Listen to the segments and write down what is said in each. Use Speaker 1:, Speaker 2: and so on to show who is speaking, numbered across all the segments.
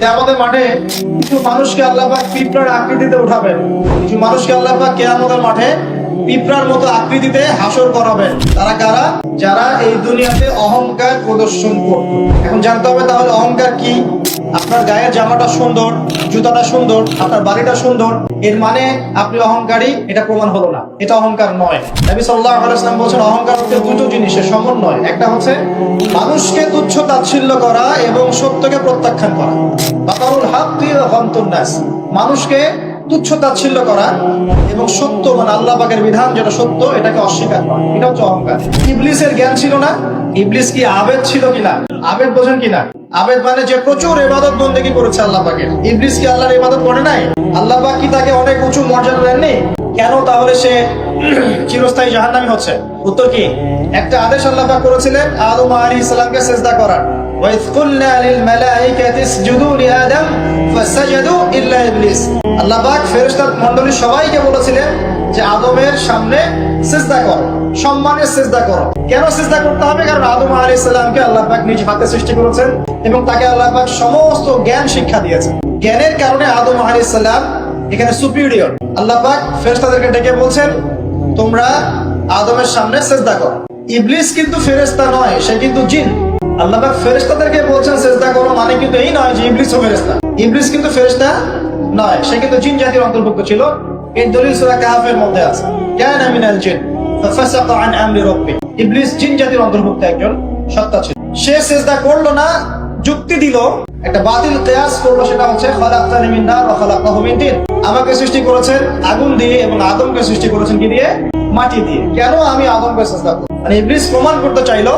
Speaker 1: কিয়ামতের মাঠে কিছু মানুষকে আল্লাহ পাক পিঁপড়ার আকৃতিতে উঠাবেন, কিছু মানুষকে আল্লাহ পাক কিয়ামতের মাঠে পিঁপড়ার মতো আকৃতিতে হাসর করাবেন। তারা কারা? যারা এই দুনিয়াতে অহংকার প্রদর্শন করত। এখন জানতে হবে তাহলে অহংকার কি। আপনার গায়ের জামাটা সুন্দর, জুতাটা সুন্দর, আপনার বাড়িটা সুন্দর, এর মানে আপনি অহংকারী, এটা প্রমাণ হলো না, এটা অহংকার নয়। নবী সাল্লাল্লাহু আলাইহি ওয়াসাল্লাম বলেছেন অহংকার হচ্ছে দুটো জিনিসের সমন্বয়। একটা হচ্ছে মানুষকে তুচ্ছ তাচ্ছিল্য করা এবং সত্যকে প্রত্যাখ্যান করা। বাতারুল হাক্কি ওয়া গামতুন নাস, মানুষকে তুচ্ছ তাচ্ছিল্য করা এবং সত্য মানে আল্লাহ পাকের বিধান যেটা সত্য এটাকে অস্বীকার করা, এটা হচ্ছে অহংকার। ইবলিসের জ্ঞান ছিল না? ইবলিস কি আবেদ ছিল কিনা? আবেদ বোঝেন কিনা? আবেদ মানে যে প্রচুর ইবাদত বন্দেগী করেছে আল্লাহ পাকের। ইবলিস কি আল্লাহর ইবাদত করে নাই? আল্লাহ পাক কি তাকে অনেক উঁচু মর্যাদা দেননি? কেন তাহলে সে চিরস্থায়ী জাহান্নামী হচ্ছে? উত্তর কি? একটা আদেশ আল্লাহ পাক করেছিলেন আদম আলাইহিস সালামকে সিজদা করার। ওয়া ইয কুলনা লিল মালাইকাতি ইসজুদু লিআদম ফাসাজাদু ইল্লা ইবলিস। আল্লাহ পাক ফেরেশতা মণ্ডলী সবাইকে বলেছিলেন যে আদমের সামনে সিজদা করো, সম্মানের সিজদা করো। কেন সিজদা করতে হবে? কারণ আদম আলাইহিস সালামকে আল্লাহ পাক নিজ হাতে সৃষ্টি করেছেন এবং তাকে আল্লাহ পাক সমস্ত জ্ঞান শিক্ষা দিয়েছেন। জ্ঞানের কারণে আদম আলাইহিস সালাম এখানে সুপিরিয়র। আল্লাহ পাক ফেরেশতাদেরকে ডেকে বলছেন তোমরা আদমের সামনে সিজদা করো। ইবলিস কিন্তু ফেরেশতা নয়, সে কিন্তু জিন। আল্লাহ পাক ফেরেশতাদেরকে বলছেন সিজদা করো, মানে কিন্তু এই নয় যে ইবলিসও ফেরেশতা। ইবলিস কিন্তু ফেরেশতা নয়, সে কিন্তু জিন জাতির অন্তর্ভুক্ত ছিল। এই দলিল সূরা কাহফের মধ্যে আছে, কানা মিনাল জিন ফাফাসাকা আন আমরি রাব্বি। ইবলিস জিন জাতির অন্তর্ভুক্ত একজন সত্তা ছিল। সে সিজদা করলো না, যুক্তি দিল, একটা বাতিল কিয়াস করলো, সেটা হচ্ছে খালাকতানি মিন নার ওয়া খালাকতাহু মিন তিন। আমাকে সৃষ্টি করেছেন আগুন দিয়ে এবং আদমকে সৃষ্টি করেছেন কি দিয়ে? মাটি দিয়ে। কেন আমি আদমকে সিজদা করব? মানে ইবলিস প্রমাণ করতে চাইলো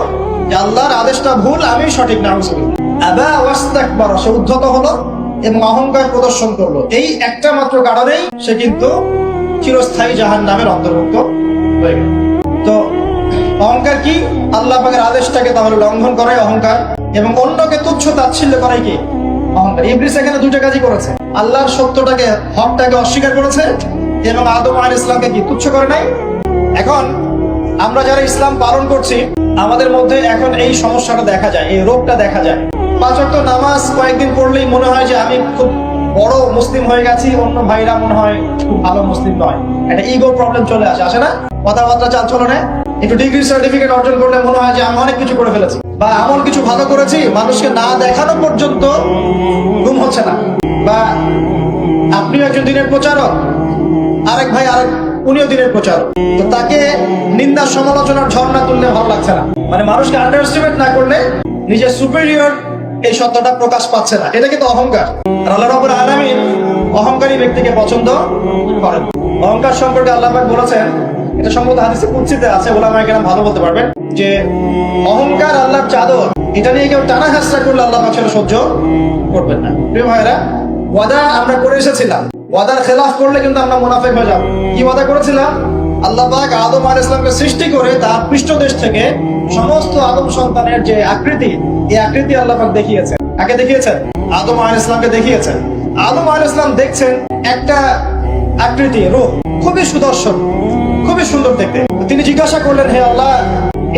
Speaker 1: যে আল্লাহর আদেশটা ভুল, আমি সঠিক। নাউযুবিল্লাহ। আবা ওয়াস্তাকবারা, সে উদ্ধত হলো এবং অহংকার প্রদর্শন করলো। এই একটা মাত্র কারণেই সে কিন্তু চিরস্থায়ী জাহান্নামের অন্তর্ভুক্ত হয়ে গেল। তো অহংকার কি? আল্লাহ পাকের আদেশটাকে তাহলে লঙ্ঘন করাই অহংকার, এবং অন্যকে তুচ্ছ তাচ্ছিল্য করাই কি? অহংকার। ইবলিস এখানে দুটো কাজই করেছে, আল্লাহর সত্যটাকে, হকটাকে অস্বীকার করেছে এবং আদম আলাইহিস সালামকে কি তুচ্ছ করে নাই। এখন আমরা যারা ইসলাম পালন করছি আমাদের মধ্যে এখন এই সমস্যাটা দেখা যায়, এই রোগটা দেখা যায়। 5 ওয়াক্ত নামাজ কয়েকদিন পড়লেই মনে হয় যে আমি খুব বড় মুসলিম হয়ে গেছি, অন্য ভাইরা মনে হয় খুব ভালো মুসলিম নয়। একটা ইগো প্রবলেম চলে আসে না? কথাবার্তা চালচলনে একটু ডিগ্রি সার্টিফিকেট অর্জন করলে মনে হয় যে আমি অনেক কিছু করে ফেলেছি বা এমন কিছু ভালো করেছি মানুষকে না দেখানো পর্যন্ত ঘুম হচ্ছে না। বা আপনিও একজন দিনের প্রচারক, আরেক ভাই উনিও দিনের প্রচারক, তো তাকে নিন্দা সমালোচনার ঝর্ণা তুললে ভালো লাগছে না। মানে মানুষকে আন্ডারএস্টিমেট না করলে নিজের সুপিরিয়র এই সত্যটা প্রকাশ পাচ্ছে না, এটা কিন্তু অহংকার। আর আল্লাহ রাব্বুল আলামিন অহংকারী ব্যক্তিকে পছন্দ করেন। অহংকার সম্পর্কে আল্লাহ পাক বলেছেন, এটা সম্ভবত হাদিসে কুদসিতে আছে, ওলামায়ে কেরাম ভালো বলতে পারবেন, যে অহংকার আল্লাহর চাদর, এটা নিয়ে কেউ টানা হাসরা করলে আল্লাহ পাক সেটা সহ্য করবেন না। প্রিয় ভাইরা, ওয়াদা আমরা করে এসেছিলাম, ওয়াদার খেলাফ করলে কিন্তু আমরা মুনাফিক হয়ে যাব। কি ওয়াদা করেছিলাম? আল্লাহ পাক আদম আলাইহিস সালামকে সৃষ্টি করে তার পৃষ্ঠদেশ থেকে সমস্ত আদম সন্তানের যে আকৃতি, এই আকৃতি আল্লাহ পাক দেখিয়েছেন। কাকে দেখিয়েছেন? আদম আলাইহিস সালামকে দেখিয়েছেন। আদম আলাইহিস সালাম দেখছেন একটা আকৃতি, রূপ খুবই সুদর্শন, খুবই সুন্দর দেখতে। তিনি জিজ্ঞাসা করলেন, হে আল্লাহ,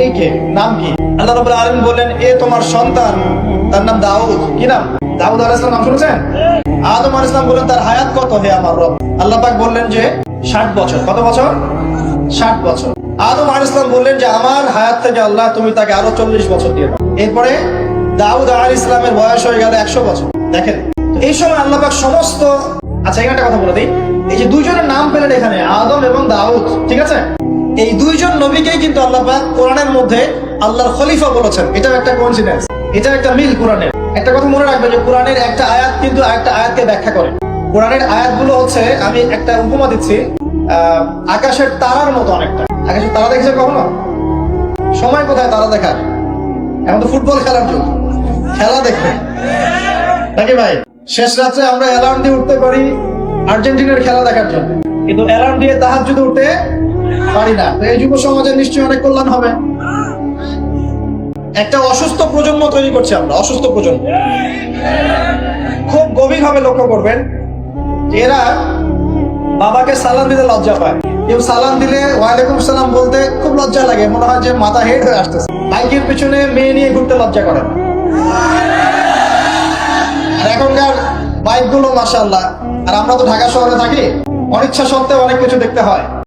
Speaker 1: এই কে? নাম কি? আল্লাহ রাব্বুল আলামিন বললেন, এ তোমার সন্তান, তার নাম দাউদ। কি নাম? দাউদ আলাইহিস সালাম নাম শুনেছেন? আদম আলাইহিস সালাম বললেন, তার হায়াত কত হে আমার রব? আল্লাহ পাক বললেন যে 60 বছর। কত বছর? 60 বছর। আদম আলাইহিস সালাম বললেন যে আমার হায়াত থেকে আল্লাহ তুমি তাকে আরো 40 বছর দিয়ে দাও। এরপরে দাউদ আলাইহিস সালামের বয়স হয়ে গেল 100 বছর। দেখেন, এই সময় আল্লাহ পাক সমস্ত, আচ্ছা এখানে একটা কথা বলে দিই, এই যে দুইজনের নাম পেলেন এখানে, আদম এবং দাউদ, ঠিক আছে? এই দুইজন নবীকেই কিন্তু আল্লাহ পাক কোরআনের মধ্যে আল্লাহর খলিফা বলেছেন। এটা একটা কোইন্সিডেন্স, এটা একটা মিল কোরআনের। একটা কথা মনে রাখবেন যে কোরআনের একটা আয়াত কিন্তু আরেকটা আয়াতকে ব্যাখ্যা করে। কোরআনের আয়াতগুলো হচ্ছে, আমি একটা উপমা দিচ্ছি, আকাশের তারার মতো অনেকটা। আকাশের তারা দেখেছেন কখনো? সময় কোথায় তারা দেখার? এখন তো ফুটবল খেলার যুগ, খেলা দেখবে নাকি ভাই? শেষ রাত্রে আমরা অ্যালার্ম দিয়ে উঠতে পারি আর্জেন্টিনার খেলা দেখার জন্য, কিন্তু অ্যালার্ম দিয়ে তাহাজ্জুদে উঠতে পারি না। তো এই যুব সমাজের নিশ্চয়ই অনেক কল্যাণ হবে। একটা অসুস্থ প্রজন্ম তৈরি করছি আমরা, অসুস্থ প্রজন্ম। খুব গভীরভাবে লক্ষ্য করবেন, এরা বাবাকে সালাম দিতে লজ্জা পায়। কেউ সালাম দিলে ওয়ালাইকুম সালাম বলতে খুব লজ্জা লাগে, মনে হয় যে মাথা হেড হয়ে আসতেছে। বাইকের পিছনে মেয়ে নিয়ে ঘুরতে লজ্জা করে। আর এখনকার বাইকগুলো মাশাআল্লাহ, আর আমরা তো ঢাকা শহরে থাকি, অনিচ্ছা সত্ত্বেও অনেক কিছু দেখতে হয়।